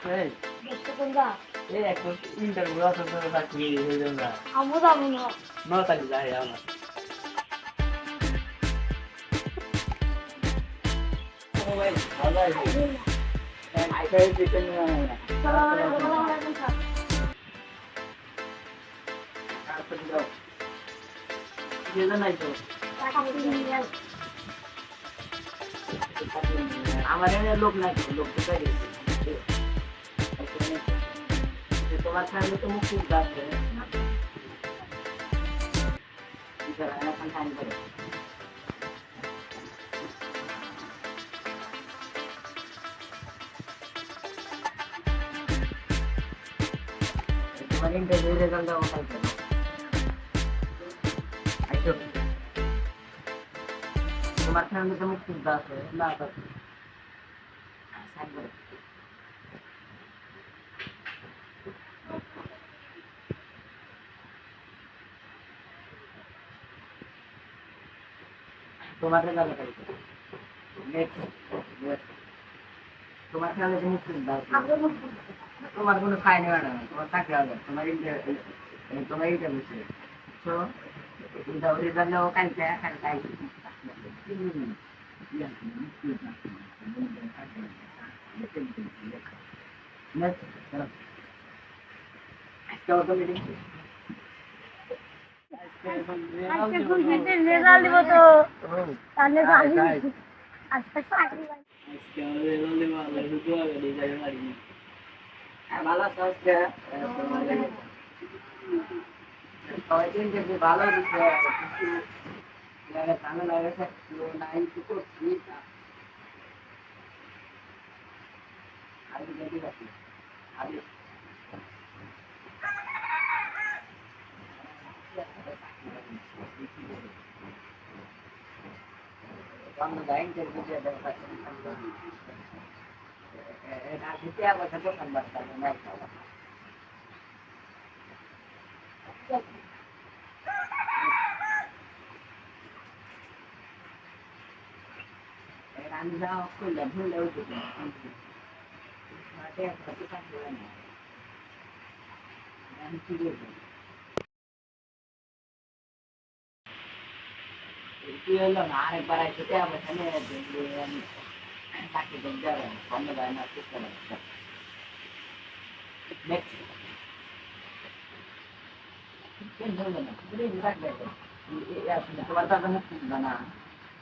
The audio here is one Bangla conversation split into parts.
এই দেখতে কোনটা এই এখন ইন্টারভিউ আছে তো চাকরি হয়ে যাবে না আমু যাবো না ন তারিখ যাই যাও না ও ভাই ভালো আছে আইফাই চিকেন না আসসালামু আলাইকুম স্যার আর তো দাও যেটা নাই তো টাকা দিয়ে আমার এখানে লোক নাই লোক কোথায় গেছে তোমার সামনে তো মুখ আছে এখন টাইম করে তোমার ইন্টারভিউ রেজাল্ট দেওয়া কালকে আইসো তোমার সামনে তো মুখ আছে না সাইড করে তোমার রেজাল্ট কালকে নেক্সট তোমার সামনে তো মুখ আছে তোমার কোনো ফাইন হয় না তোমার চাকরি হবে তোমার ইন্টারভিউ তো রেজাল্ট দেওয়া কালকে আজকে ফুল ফিটে রেজাল্ট দিব তো তাহলে জানি আজকে চাকরি ভালো আজকে কয়েকদিন থেকে ভালো দিচ্ছে ঝামেলা হয়েছে নাইন টু করছি আমি দেখি পাচ্ছি আমি cuando la gente escucha de la gente habla que tocan bastante más ăn rau cứ làm hơi lâu thì mà theo cái cách này ăn chi được itu lo nggak para itu ya biasanya dengan sakit jengkel kamu banyak tuh kan next kan dulu nih jadi juga gitu ya sebentar kamu mana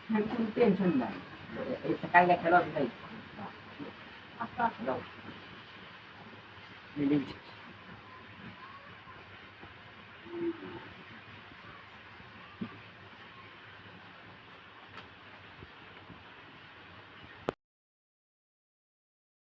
mungkin tension lah sekali lagi kalau tidak apa lo